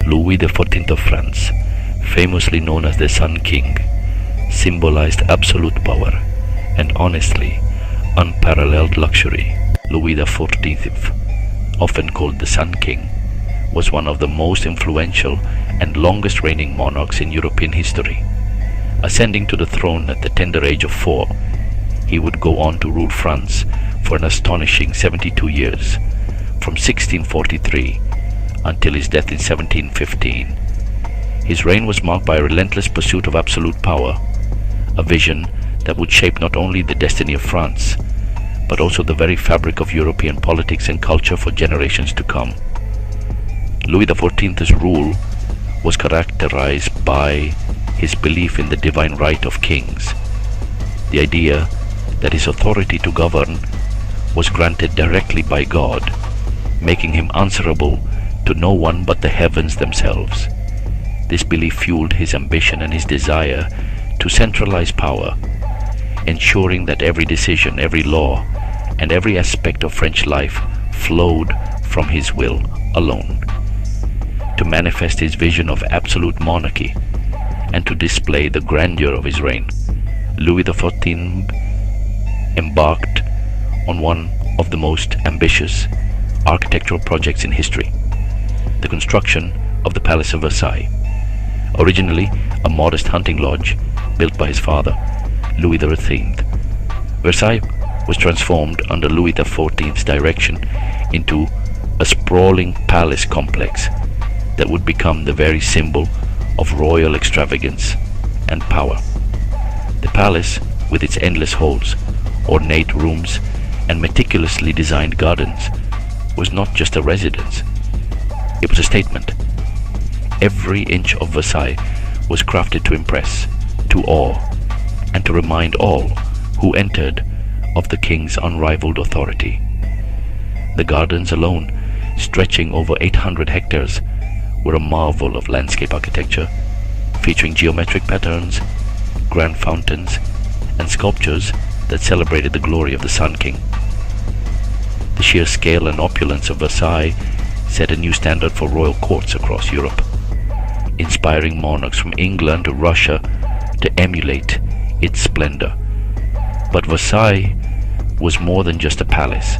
Louis XIV of France, famously known as the Sun King, symbolized absolute power and honestly unparalleled luxury. Louis XIV, often called the Sun King, was one of the most influential and longest reigning monarchs in European history. Ascending to the throne at the tender age of 4, he would go on to rule France for an astonishing 72 years, from 1643 until his death in 1715. His reign was marked by a relentless pursuit of absolute power, a vision that would shape not only the destiny of France, but also the very fabric of European politics and culture for generations to come. Louis XIV's rule was characterized by his belief in the divine right of kings, the idea that his authority to govern was granted directly by God, making him answerable to no one but the heavens themselves. This belief fueled his ambition and his desire to centralize power, ensuring that every decision, every law, and every aspect of French life flowed from his will alone. To manifest his vision of absolute monarchy and to display the grandeur of his reign, Louis XIV embarked on one of the most ambitious architectural projects in history, the construction of the Palace of Versailles. Originally a modest hunting lodge built by his father, Louis XIII, Versailles was transformed under Louis XIV's direction into a sprawling palace complex that would become the very symbol of royal extravagance and power. The palace, with its endless halls, ornate rooms, and meticulously designed gardens, was not just a residence, it was a statement. Every inch of Versailles was crafted to impress, to awe, and to remind all who entered of the king's unrivaled authority. The gardens alone, stretching over 800 hectares, were a marvel of landscape architecture, featuring geometric patterns, grand fountains, and sculptures that celebrated the glory of the Sun King. The sheer scale and opulence of Versailles set a new standard for royal courts across Europe, inspiring monarchs from England to Russia to emulate its splendor. But Versailles was more than just a palace.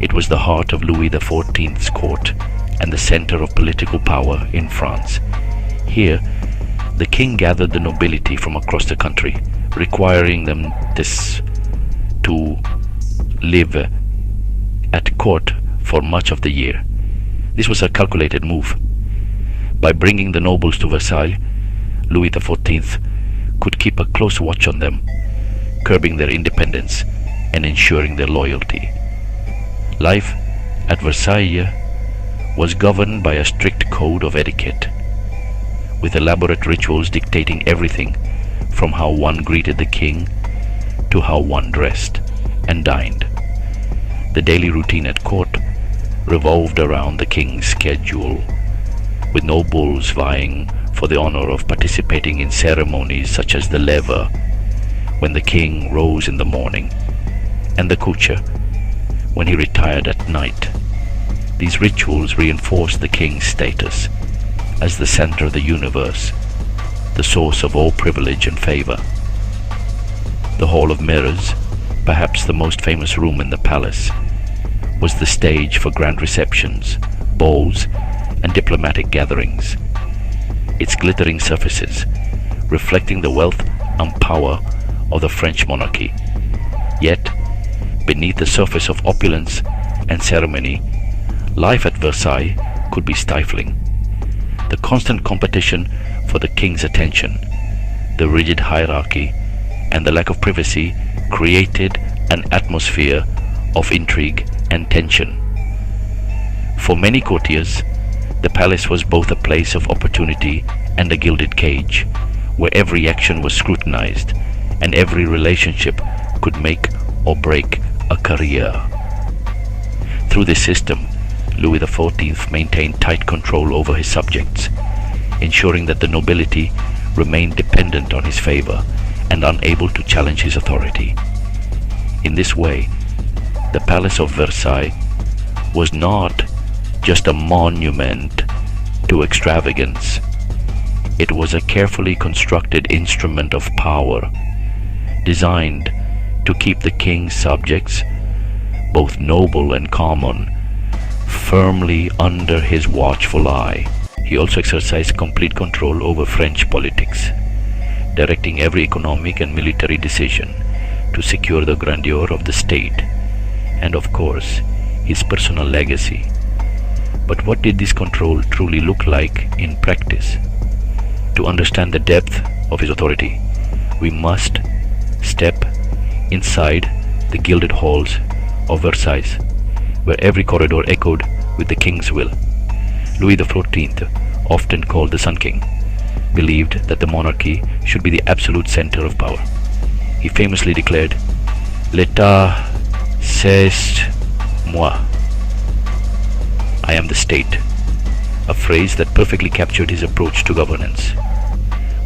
It was the heart of Louis XIV's court and the center of political power in France. Here, the king gathered the nobility from across the country, requiring them to live at court for much of the year. This was a calculated move. By bringing the nobles to Versailles, Louis XIV could keep a close watch on them, curbing their independence and ensuring their loyalty. Life at Versailles was governed by a strict code of etiquette, with elaborate rituals dictating everything from how one greeted the king to how one dressed and dined. The daily routine at court revolved around the king's schedule, with nobles vying for the honor of participating in ceremonies such as the lever, when the king rose in the morning, and the kucha, when he retired at night. These rituals reinforced the king's status as the center of the universe, the source of all privilege and favor. The Hall of Mirrors, perhaps the most famous room in the palace, was the stage for grand receptions, balls, and diplomatic gatherings. Its glittering surfaces, reflecting the wealth and power of the French monarchy. Yet, beneath the surface of opulence and ceremony, life at Versailles could be stifling. The constant competition for the king's attention, the rigid hierarchy, and the lack of privacy created an atmosphere of intrigue and tension. For many courtiers, the palace was both a place of opportunity and a gilded cage, where every action was scrutinized and every relationship could make or break a career. Through this system, Louis XIV maintained tight control over his subjects, ensuring that the nobility remained dependent on his favor and unable to challenge his authority. In this way, the Palace of Versailles was not just a monument to extravagance. It was a carefully constructed instrument of power, designed to keep the king's subjects, both noble and common, firmly under his watchful eye. He also exercised complete control over French politics, directing every economic and military decision to secure the grandeur of the state and, of course, his personal legacy. But what did this control truly look like in practice? To understand the depth of his authority, we must step inside the gilded halls of Versailles, where every corridor echoed with the king's will. Louis XIV, often called the Sun King, believed that the monarchy should be the absolute center of power. He famously declared, "L'État, c'est moi." I am the state, a phrase that perfectly captured his approach to governance.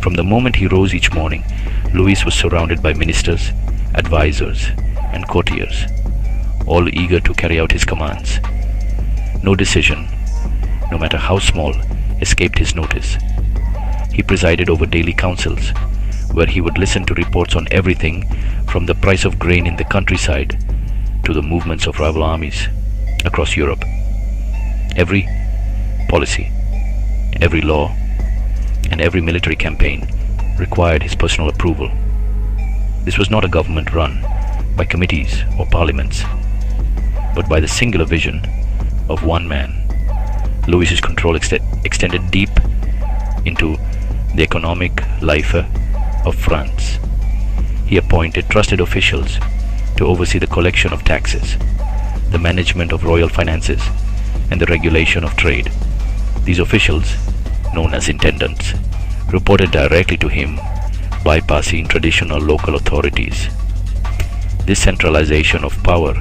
From the moment he rose each morning, Louis was surrounded by ministers, advisors, and courtiers, all eager to carry out his commands. No decision, no matter how small, escaped his notice. He presided over daily councils, where he would listen to reports on everything from the price of grain in the countryside to the movements of rival armies across Europe. Every policy, every law, and every military campaign required his personal approval. This was not a government run by committees or parliaments, but by the singular vision of one man. Louis's control extended deep into the economic life of France. He appointed trusted officials to oversee the collection of taxes, the management of royal finances, and the regulation of trade. These officials, known as intendants, reported directly to him, bypassing traditional local authorities. This centralization of power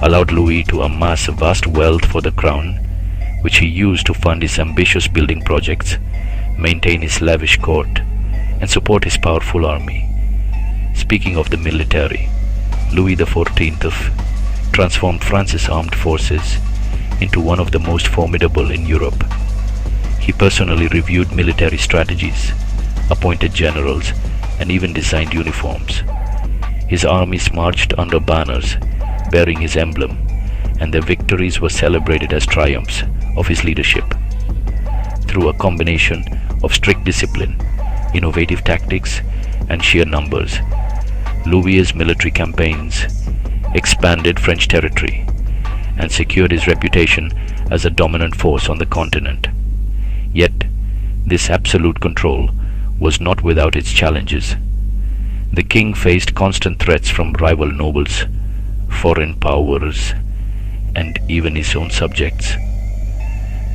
allowed Louis to amass vast wealth for the crown, which he used to fund his ambitious building projects, maintain his lavish court, and support his powerful army. Speaking of the military, Louis XIV transformed France's armed forces into one of the most formidable in Europe. He personally reviewed military strategies, appointed generals, and even designed uniforms. His armies marched under banners bearing his emblem, and their victories were celebrated as triumphs of his leadership. Through a combination of strict discipline, innovative tactics, and sheer numbers, Louis's military campaigns expanded French territory and secured his reputation as a dominant force on the continent. Yet, this absolute control was not without its challenges. The king faced constant threats from rival nobles, foreign powers, and even his own subjects.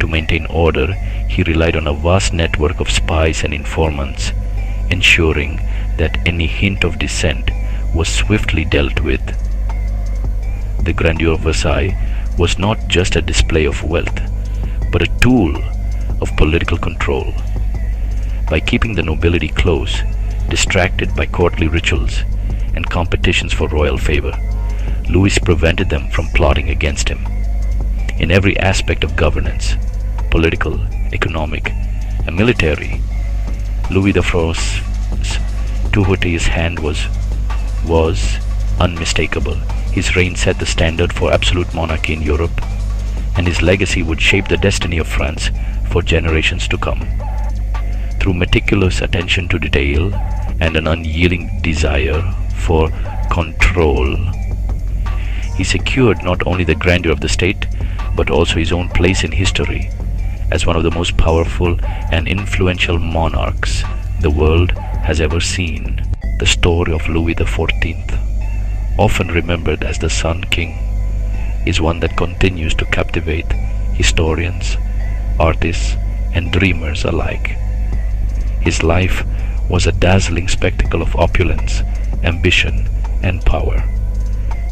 To maintain order, he relied on a vast network of spies and informants, ensuring that any hint of dissent was swiftly dealt with. The grandeur of Versailles was not just a display of wealth, but a tool of political control. By keeping the nobility close, distracted by courtly rituals and competitions for royal favor, Louis prevented them from plotting against him. In every aspect of governance, political, economic, and military, Louis XIV's tutelary hand was unmistakable. His reign set the standard for absolute monarchy in Europe, and his legacy would shape the destiny of France for generations to come. Through meticulous attention to detail and an unyielding desire for control, he secured not only the grandeur of the state, but also his own place in history as one of the most powerful and influential monarchs the world has ever seen. The story of Louis XIV, often remembered as the Sun King, is one that continues to captivate historians, artists, and dreamers alike. His life was a dazzling spectacle of opulence, ambition, and power,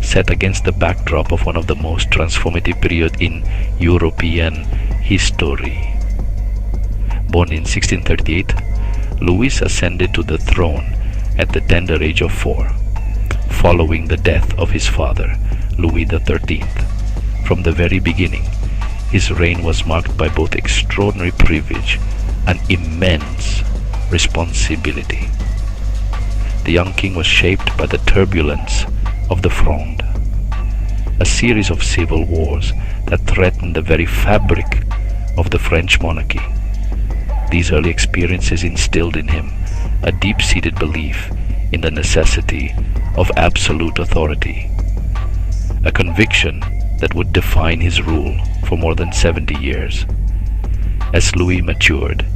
set against the backdrop of one of the most transformative periods in European history. Born in 1638, Louis ascended to the throne at the tender age of 4, following the death of his father, Louis XIII. From the very beginning, his reign was marked by both extraordinary privilege and immense responsibility. The young king was shaped by the turbulence of the Fronde, a series of civil wars that threatened the very fabric of the French monarchy. These early experiences instilled in him a deep-seated belief in the necessity of absolute authority, a conviction that would define his rule for more than 70 years. As Louis matured,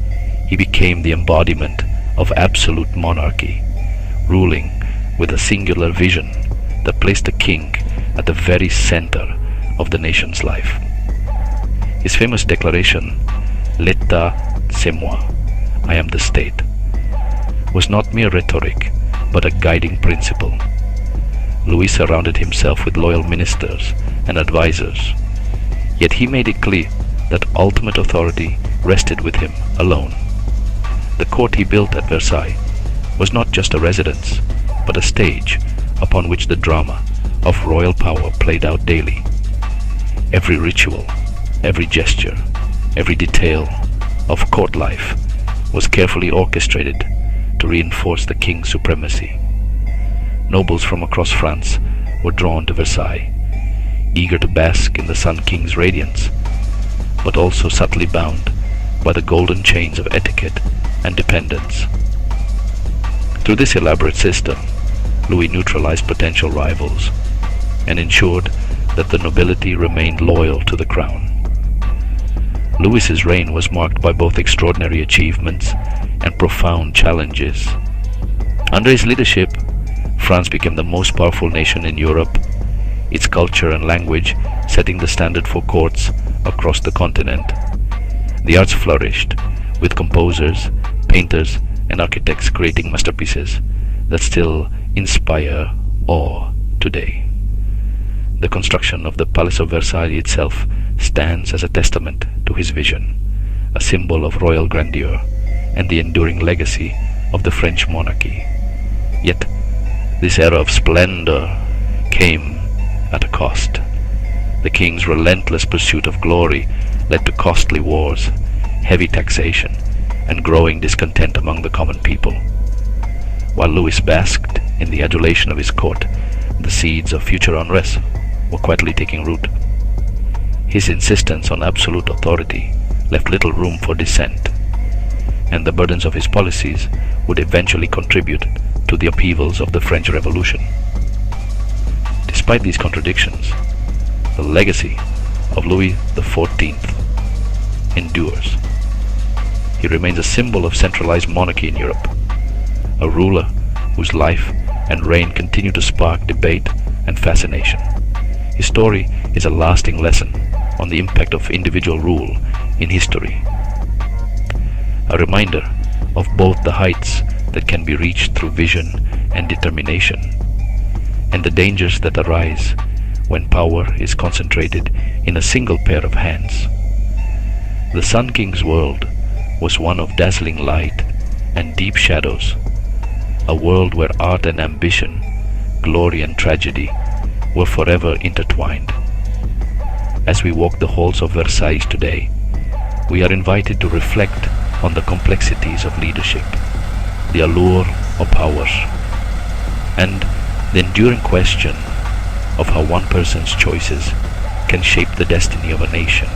he became the embodiment of absolute monarchy, ruling with a singular vision that placed the king at the very center of the nation's life. His famous declaration, "L'État, c'est moi," I am the state, was not mere rhetoric, but a guiding principle. Louis surrounded himself with loyal ministers and advisors, yet he made it clear that ultimate authority rested with him alone. The court he built at Versailles was not just a residence, but a stage upon which the drama of royal power played out daily. Every ritual, every gesture, every detail of court life was carefully orchestrated to reinforce the king's supremacy. Nobles from across France were drawn to Versailles, eager to bask in the Sun King's radiance, but also subtly bound by the golden chains of etiquette and dependence. Through this elaborate system, Louis neutralized potential rivals and ensured that the nobility remained loyal to the crown. Louis's reign was marked by both extraordinary achievements and profound challenges. Under his leadership, France became the most powerful nation in Europe, its culture and language setting the standard for courts across the continent. The arts flourished, with composers, painters, and architects creating masterpieces that still inspire awe today. The construction of the Palace of Versailles itself stands as a testament to his vision, a symbol of royal grandeur and the enduring legacy of the French monarchy. Yet, this era of splendor came at a cost. The king's relentless pursuit of glory led to costly wars, heavy taxation, and growing discontent among the common people. While Louis basked in the adulation of his court, the seeds of future unrest were quietly taking root. His insistence on absolute authority left little room for dissent, and the burdens of his policies would eventually contribute to the upheavals of the French Revolution. Despite these contradictions, the legacy of Louis XIV endures. He remains a symbol of centralized monarchy in Europe, a ruler whose life and reign continue to spark debate and fascination. His story is a lasting lesson on the impact of individual rule in history, a reminder of both the heights that can be reached through vision and determination, and the dangers that arise when power is concentrated in a single pair of hands. The Sun King's world was one of dazzling light and deep shadows, a world where art and ambition, glory and tragedy were forever intertwined. As we walk the halls of Versailles today, we are invited to reflect on the complexities of leadership, the allure of power, and the enduring question of how one person's choices can shape the destiny of a nation.